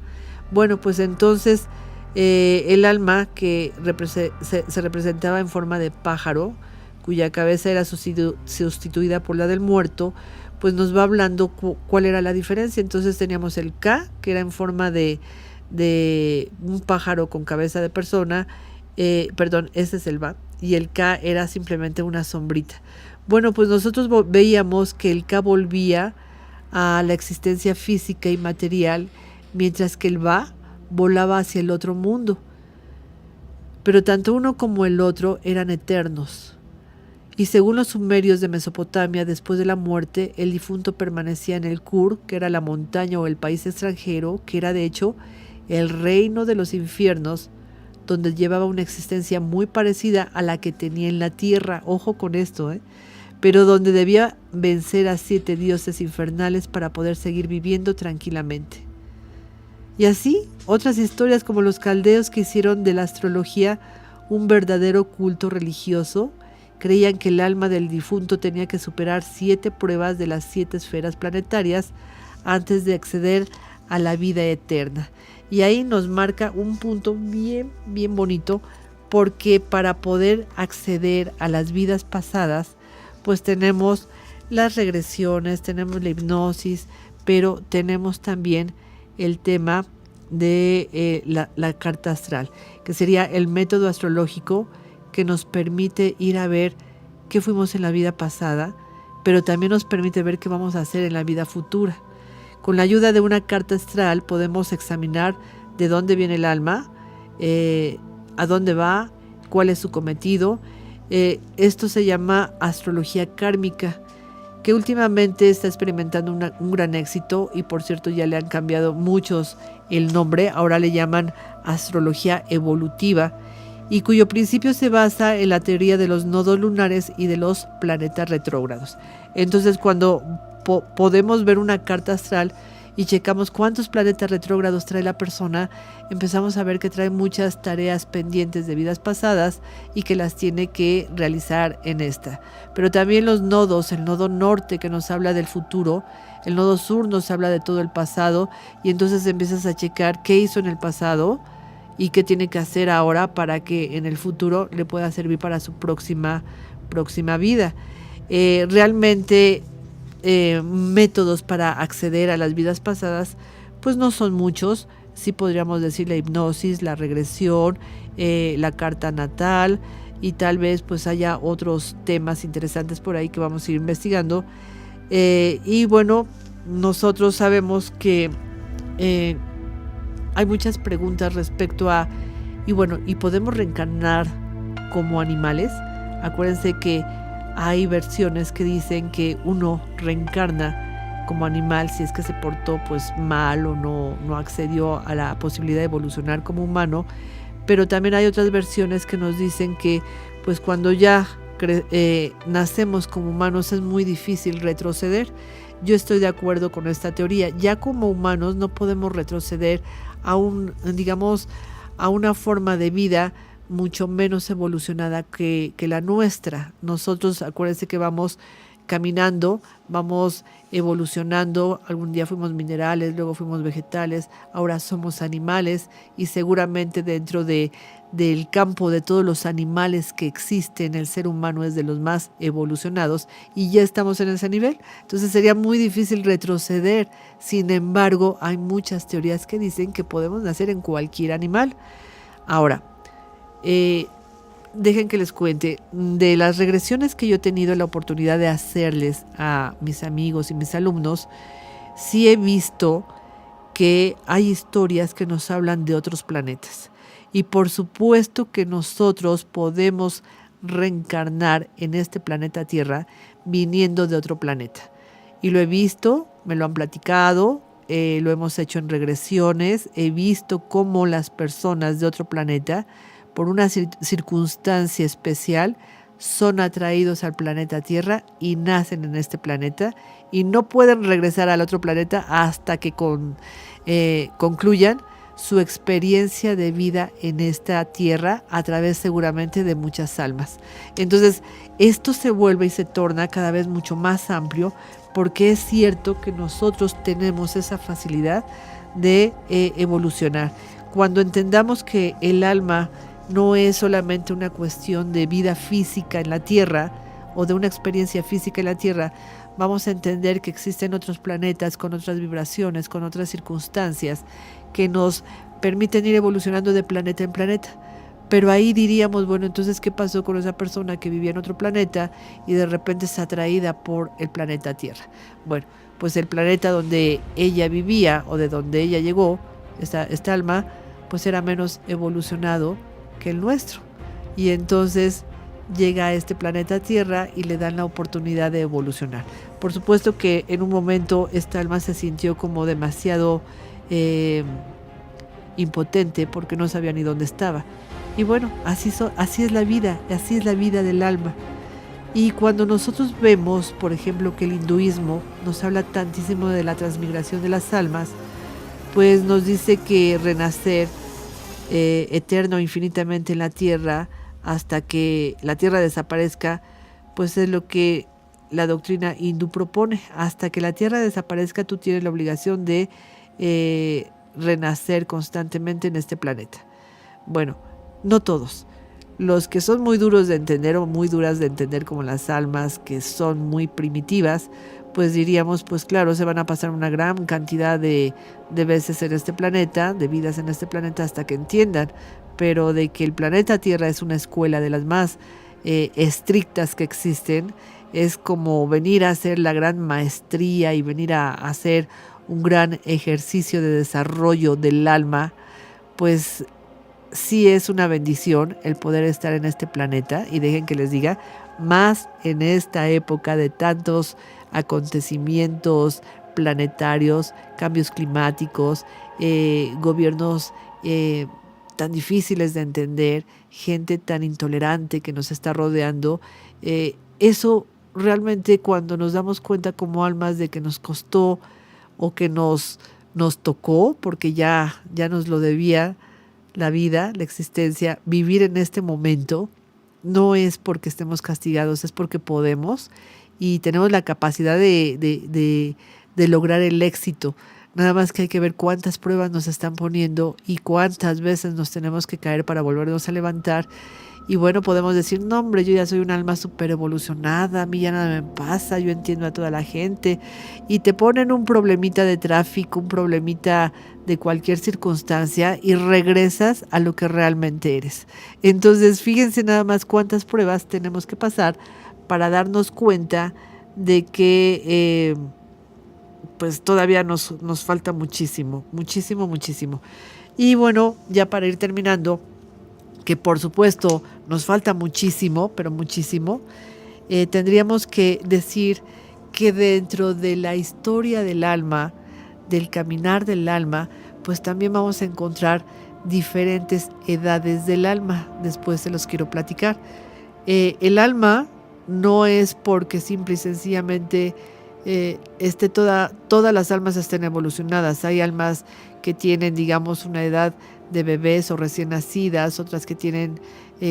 Bueno, pues entonces el alma, que se representaba en forma de pájaro, cuya cabeza era sustituida por la del muerto, pues nos va hablando cuál era la diferencia. Entonces teníamos el Ka, que era en forma de un pájaro con cabeza de persona, ese es el Ba, y el Ka era simplemente una sombrita. Bueno, pues nosotros veíamos que el Ka volvía a la existencia física y material, mientras que el Ba volaba hacia el otro mundo. Pero tanto uno como el otro eran eternos. Y según los sumerios de Mesopotamia, después de la muerte, el difunto permanecía en el Kur, que era la montaña o el país extranjero, que era de hecho el reino de los infiernos, donde llevaba una existencia muy parecida a la que tenía en la tierra. Ojo con esto, pero donde debía vencer a 7 dioses infernales para poder seguir viviendo tranquilamente. Y así, otras historias como los caldeos, que hicieron de la astrología un verdadero culto religioso, creían que el alma del difunto tenía que superar 7 pruebas de las 7 esferas planetarias antes de acceder a la vida eterna. Y ahí nos marca un punto bien, bien bonito, porque para poder acceder a las vidas pasadas, pues tenemos las regresiones, tenemos la hipnosis, pero tenemos también el tema de la carta astral, que sería el método astrológico que nos permite ir a ver qué fuimos en la vida pasada, pero también nos permite ver qué vamos a hacer en la vida futura. Con la ayuda de una carta astral podemos examinar de dónde viene el alma, a dónde va, cuál es su cometido. Esto se llama astrología kármica, que últimamente está experimentando un gran éxito y por cierto ya le han cambiado muchos el nombre, ahora le llaman astrología evolutiva y cuyo principio se basa en la teoría de los nodos lunares y de los planetas retrógrados. Entonces cuando podemos ver una carta astral y checamos cuántos planetas retrógrados trae la persona, empezamos a ver que trae muchas tareas pendientes de vidas pasadas y que las tiene que realizar en esta. Pero también los nodos, el nodo norte que nos habla del futuro, el nodo sur nos habla de todo el pasado y entonces empiezas a checar qué hizo en el pasado y qué tiene que hacer ahora para que en el futuro le pueda servir para su próxima vida. Realmente métodos para acceder a las vidas pasadas pues no son muchos. Sí podríamos decir la hipnosis, la regresión, la carta natal y tal vez pues haya otros temas interesantes por ahí que vamos a ir investigando. Y bueno, nosotros sabemos que hay muchas preguntas respecto a ¿y podemos reencarnar como animales? Acuérdense que hay versiones que dicen que uno reencarna como animal si es que se portó pues mal o no accedió a la posibilidad de evolucionar como humano, pero también hay otras versiones que nos dicen que pues cuando ya nacemos como humanos es muy difícil retroceder. Yo estoy de acuerdo con esta teoría. Ya como humanos no podemos retroceder a a una forma de vida mucho menos evolucionada que la nuestra. Nosotros, acuérdense que vamos caminando, vamos evolucionando, algún día fuimos minerales, luego fuimos vegetales, ahora somos animales y seguramente dentro del campo de todos los animales que existen, el ser humano es de los más evolucionados y ya estamos en ese nivel. Entonces sería muy difícil retroceder. Sin embargo, hay muchas teorías que dicen que podemos nacer en cualquier animal. Ahora, dejen que les cuente, de las regresiones que yo he tenido la oportunidad de hacerles a mis amigos y mis alumnos, sí he visto que hay historias que nos hablan de otros planetas. Y por supuesto que nosotros podemos reencarnar en este planeta Tierra viniendo de otro planeta. Y lo he visto, me lo han platicado, lo hemos hecho en regresiones, he visto cómo las personas de otro planeta por una circunstancia especial, son atraídos al planeta Tierra y nacen en este planeta y no pueden regresar al otro planeta hasta que concluyan su experiencia de vida en esta Tierra a través seguramente de muchas almas. Entonces, esto se vuelve y se torna cada vez mucho más amplio porque es cierto que nosotros tenemos esa facilidad de evolucionar. Cuando entendamos que el alma no es solamente una cuestión de vida física en la Tierra o de una experiencia física en la Tierra, vamos a entender que existen otros planetas con otras vibraciones, con otras circunstancias que nos permiten ir evolucionando de planeta en planeta. Pero ahí diríamos, bueno, entonces, ¿qué pasó con esa persona que vivía en otro planeta y de repente es atraída por el planeta Tierra? Bueno, pues el planeta donde ella vivía o de donde ella llegó, esta alma, pues era menos evolucionado que el nuestro. Y entonces llega a este planeta Tierra y le dan la oportunidad de evolucionar. Por supuesto que en un momento esta alma se sintió como demasiado impotente porque no sabía ni dónde estaba. Y bueno, así es la vida del alma. Y cuando nosotros vemos, por ejemplo, que el hinduismo nos habla tantísimo de la transmigración de las almas, pues nos dice que renacer eterno infinitamente en la tierra hasta que la tierra desaparezca, pues es lo que la doctrina hindú propone. Hasta que la tierra desaparezca, tú tienes la obligación de renacer constantemente en este planeta. Bueno, no todos. Los que son muy duros de entender o muy duras de entender, como las almas que son muy primitivas, pues diríamos, pues claro, se van a pasar una gran cantidad de veces en este planeta, de vidas en este planeta, hasta que entiendan. Pero de que el planeta Tierra es una escuela de las más estrictas que existen, es como venir a hacer la gran maestría y venir a hacer un gran ejercicio de desarrollo del alma, pues sí es una bendición el poder estar en este planeta. Y dejen que les diga, más en esta época de tantos acontecimientos planetarios, cambios climáticos, gobiernos tan difíciles de entender, gente tan intolerante que nos está rodeando. Eso realmente, cuando nos damos cuenta como almas de que nos costó o que nos tocó, porque ya nos lo debía la vida, la existencia, vivir en este momento, no es porque estemos castigados, es porque podemos y tenemos la capacidad de lograr el éxito. Nada más que hay que ver cuántas pruebas nos están poniendo y cuántas veces nos tenemos que caer para volvernos a levantar. Y bueno, podemos decir, no hombre, yo ya soy un alma súper evolucionada, a mí ya nada me pasa, yo entiendo a toda la gente. Y te ponen un problemita de tráfico, un problemita de cualquier circunstancia y regresas a lo que realmente eres. Entonces, fíjense nada más cuántas pruebas tenemos que pasar para darnos cuenta de que pues todavía nos falta muchísimo. Y bueno, ya para ir terminando, que por supuesto nos falta muchísimo, pero muchísimo, tendríamos que decir que dentro de la historia del alma, del caminar del alma, pues también vamos a encontrar diferentes edades del alma. Después se los quiero platicar. El alma no es porque simple y sencillamente todas las almas estén evolucionadas. Hay almas que tienen, digamos, una edad de bebés o recién nacidas, otras que tienen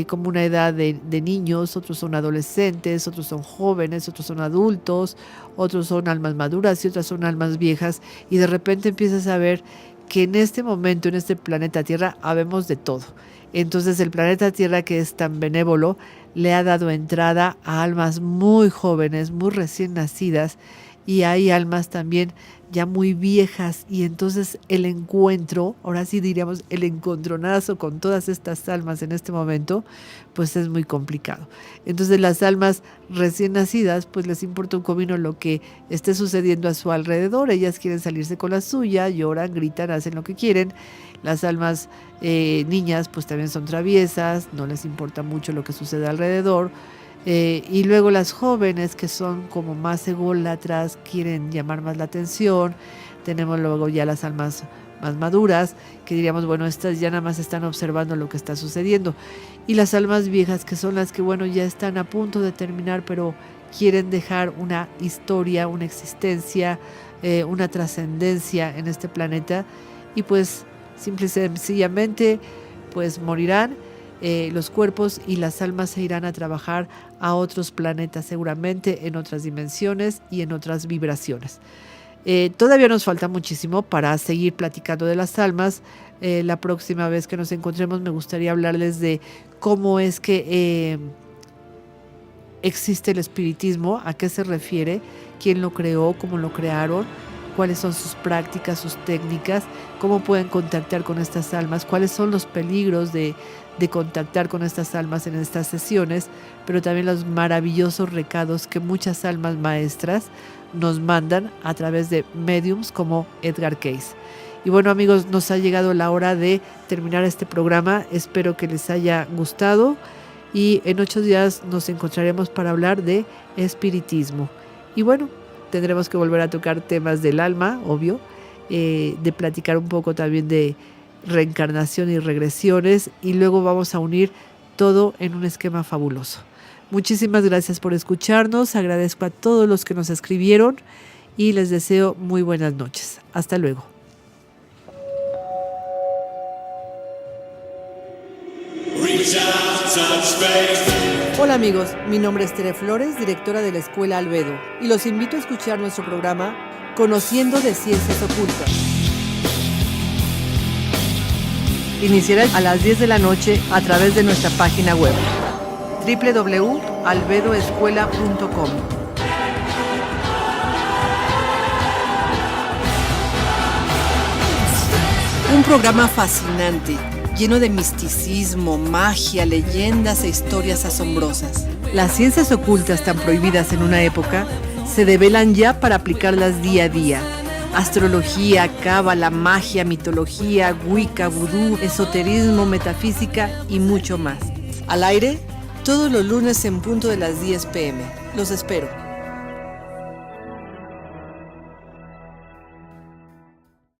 como una edad de niños, otros son adolescentes, otros son jóvenes, otros son adultos, otros son almas maduras y otras son almas viejas, y de repente empiezas a ver que en este momento, en este planeta Tierra, habemos de todo. Entonces el planeta Tierra, que es tan benévolo, le ha dado entrada a almas muy jóvenes, muy recién nacidas, y hay almas también ya muy viejas, y entonces el encuentro, ahora sí diríamos el encontronazo con todas estas almas en este momento, pues es muy complicado. Entonces las almas recién nacidas, pues les importa un comino lo que esté sucediendo a su alrededor. Ellas quieren salirse con la suya, lloran, gritan, hacen lo que quieren. Las almas niñas pues también son traviesas, no les importa mucho lo que sucede alrededor. Y luego las jóvenes, que son como más ególatras, quieren llamar más la atención. Tenemos luego ya las almas más maduras, que diríamos, bueno, estas ya nada más están observando lo que está sucediendo. Y las almas viejas, que son las que, bueno, ya están a punto de terminar, pero quieren dejar una historia, una existencia, una trascendencia en este planeta. Y pues simple y sencillamente pues morirán los cuerpos, y las almas se irán a trabajar a otros planetas, seguramente en otras dimensiones y en otras vibraciones. Todavía nos falta muchísimo para seguir platicando de las almas. La próxima vez que nos encontremos me gustaría hablarles de cómo es que existe el espiritismo, a qué se refiere, quién lo creó, cómo lo crearon, cuáles son sus prácticas, sus técnicas, cómo pueden contactar con estas almas, cuáles son los peligros de contactar con estas almas en estas sesiones, pero también los maravillosos recados que muchas almas maestras nos mandan a través de mediums como Edgar Cayce. Y bueno, amigos, nos ha llegado la hora de terminar este programa. Espero que les haya gustado, y en 8 días nos encontraremos para hablar de espiritismo. Y bueno, tendremos que volver a tocar temas del alma, obvio, de platicar un poco también de reencarnación y regresiones, y luego vamos a unir todo en un esquema fabuloso. Muchísimas gracias por escucharnos, agradezco a todos los que nos escribieron y les deseo muy buenas noches. Hasta luego. Hola amigos, mi nombre es Tere Flores, directora de la Escuela Albedo, y los invito a escuchar nuestro programa Conociendo de Ciencias Ocultas. Iniciará a las 10 de la noche a través de nuestra página web www.albedoescuela.com. Un programa fascinante, lleno de misticismo, magia, leyendas e historias asombrosas. Las ciencias ocultas tan prohibidas en una época se develan ya para aplicarlas día a día. Astrología, cábala, magia, mitología, wicca, vudú, esoterismo, metafísica y mucho más. Al aire, todos los lunes en punto de las 10 p.m. Los espero.